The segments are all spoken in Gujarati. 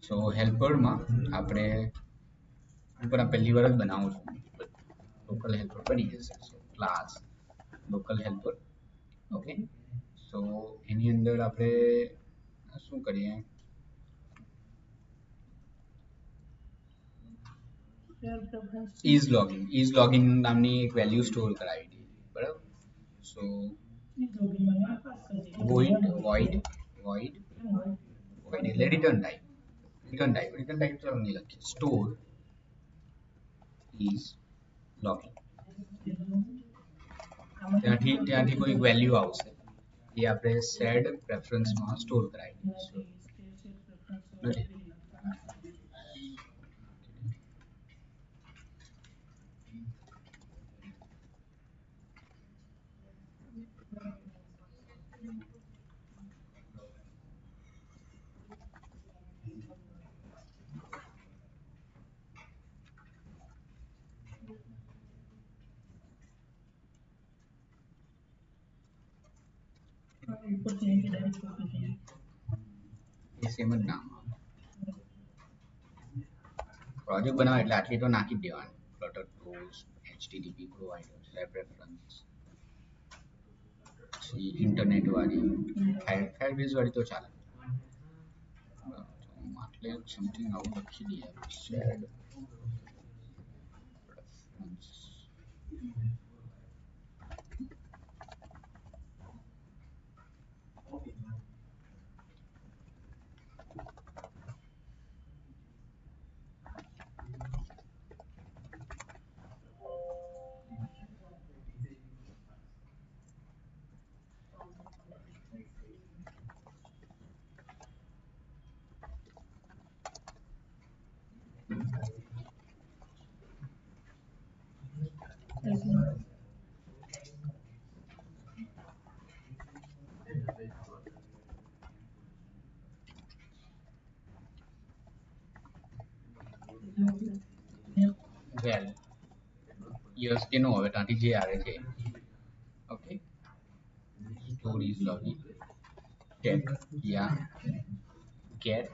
સો હેલ્પરમાં આપણે ઉપર પહેલી વાર જ બનાવું છું લોકલ હેલ્પર બની જશે so class local helper okay so એની અંદર આપણે શું કરીએ ઇઝ લોગિન નામની એક વેલ્યુ સ્ટોર કરાવી દઈએ બરાબર સો void એટલે રિટર્ન ટાઈપ ચાલો નહીં લખીએ સ્ટોર ઇઝ લોગિન ત્યાંથી કોઈ વેલ્યુ આવશે એ આપણે સેડ પ્રેફરન્સમાં સ્ટોર કરાવી દઈશું નથી સેમ જ નામ પ્રોજેક્ટ બનાવે એટલે આટલી તો નાખી જ દેવાની flutter tools HTTP provider shape reference પછી ઇન્ટરનેટ વાળી ફાયરબેઝ વાળી તો ચાલે એટલે સમથિંગ આવું લખી દઈએ શેર્ડ રેફરન્સ વેલ યસ કે નો હવે ત્યાંથી જે આવે છે okay store is login check yeah get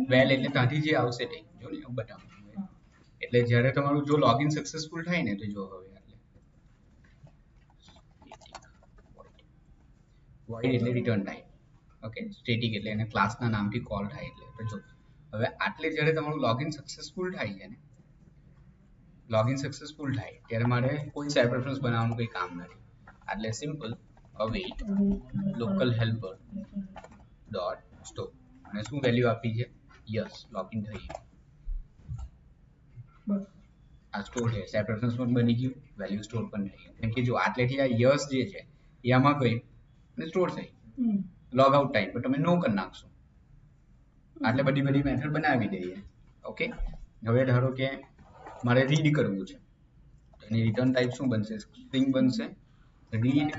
વેલ એટલે ત્યાંથી જે આવશે તે જો ને બતાવું એટલે જ્યારે તમારું જો લોગિન સક્સેસફુલ થાય ને તો જો હવે એટલે void એટલે રિટર્ન ટાઈપ ઓકે સ્ટેટિક એટલે એને ક્લાસના નામથી કોલ થાય એટલે તો જો હવે આટલે જ્યારે તમારું લોગિન સક્સેસફુલ થાય છે ને લોગિન સક્સેસફુલ થાય ત્યારે મારે કોઈ સેપ રેફરન્સ બનાવવાનું કોઈ કામ નથી એટલે simple await local helper dot store અને શું વેલ્યુ આપી છે યસ લોગિન થઈ ગયું આ સ્ટોર છે સેપ રેફરન્સ પણ બની ગયું વેલ્યુ સ્ટોર પણ થઈ ગયું કેમ કે જો આટલેથી આ યસ જે છે એ આમાં ગયું અને સ્ટોર થઈ લોગ આઉટ ટાઈમ પર તમે નો કરી નાખશો આટલે બધી મેથડ બનાવી દઈએ ઓકે હવે ધારો કે મારે રીડ કરવું છે એની રિટર્ન ટાઈપ શું બનશે સ્ટ્રિંગ બનશે રીડ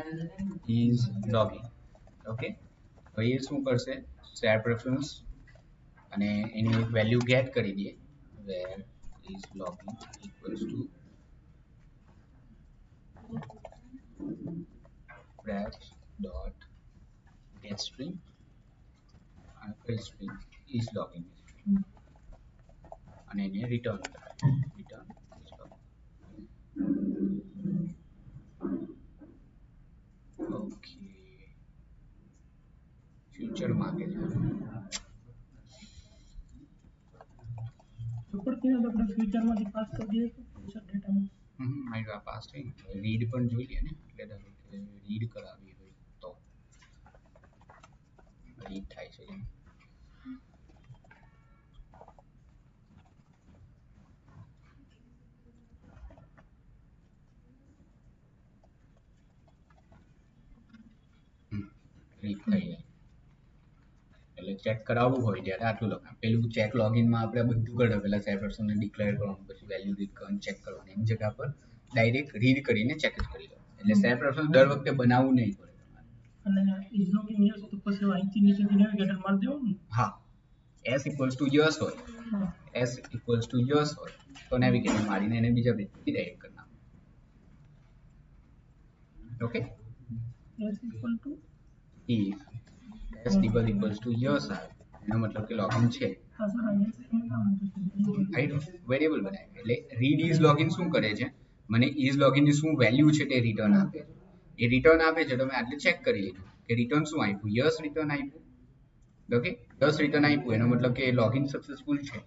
ઇઝ લોગિન ઓકે તો એ શું કરશે સેપ રેફરન્સ અને એની વેલ્યુ ગેટ કરી દઈએ where is login equals to ref dot get string and fill string is login અને એને return is login okay future માંગે છે ફ્યુચરમાંથી પાસ કરી દઈએ તો ફ્યુચર ડેટામાં મારી આ પાસ થઈ રીડ પણ જોઈ લે ને એટલે ધારો કે રીડ કરાવી હોય તો રીડ થાય છે રીડ થઈ જાય એટલે ચેક કરાવવું હોય ત્યારે આટલું લખાય પેલું ચેક લોગિનમાં આપણે બધું કરે પેલા સેપ રેફરન્સને ડિક્લેર કરવાનું પછી વેલ્યુ રીડ કરવાનું ચેક કરવાનું એની જગ્યા પર ડાયરેક્ટ રીડ કરીને ચેક જ કરી લો એટલે સેપ રેફરન્સ દર વખતે બનાવવું નહીં પડે અને ઇઝ લોગિન યસ તો પછી અહીંથી નીચેથી નેવિગેટર મારી દેવાનું હા s equals to yes હોય s equals to yes હોય તો નેવિગેટર મારીને એને બીજા પેજથી ડાયરેક્ટ કરી નાખો okay s equal to if double equals to yes આવે એનો મતલબ કે લોગિન છે. વેરિયેબલ બનાવે એટલે રીડ ઇઝ લોગિન શું કરે છે, મને ઇઝ લોગિન ની શું વેલ્યુ છે તે રિટર્ન આપે છે. એ રિટર્ન આપે છે તો મેં આટલે ચેક કરી લીધું કે રિટર્ન શું આપ્યું, યસ રિટર્ન આપ્યું. ઓકે, યસ રિટર્ન આપ્યું એનો મતલબ કે લોગિન સક્સેસફુલ છે.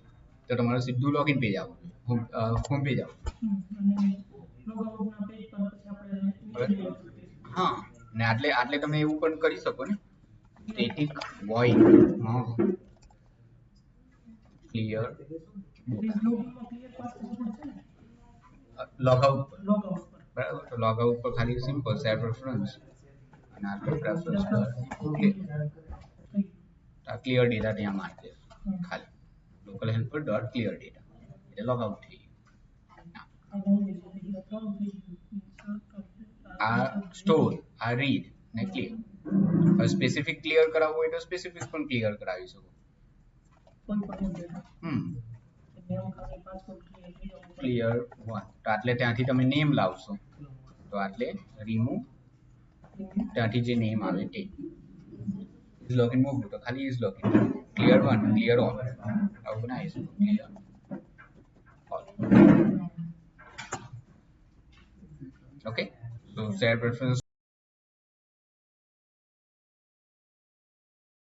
તો તમારું સીધું લોગિન પેજ આવવું જોઈએ, હોમ પેજ આવવું. હા, ને આટલે તમે એવું પણ કરી શકો ને, સ્ટેટિક વોઇડ ક્લિયર લોગઆઉટ બરાબર. તો લોગઆઉટ પર ખાલી સિમ્પલ સેટ રેફરન્સ અને આટલો પ્રેફરન્સ ક્લિયર ડેટા ત્યાં મારી દે ખાલી local helper dot clear data એટલે લોગઆઉટ થઈ ગયું. આ સ્ટોર, આ રીડ ને ક્લિયર. સ્પેસિફિક ક્લિયર કરાવવું હોય તો સ્પેસિફિક પણ ક્લિયર કરાવી શકો. ક્લિયર 1 તો આટલે ત્યાંથી તમે નેમ લાવશો તો આટલે રિમૂવ ત્યાંથી જે નેમ આવે તે ઇઝ લોગિન મોકલું તો ખાલી is login clear 1 clear all આવું બનાવીશું clear all. Okay, so share preference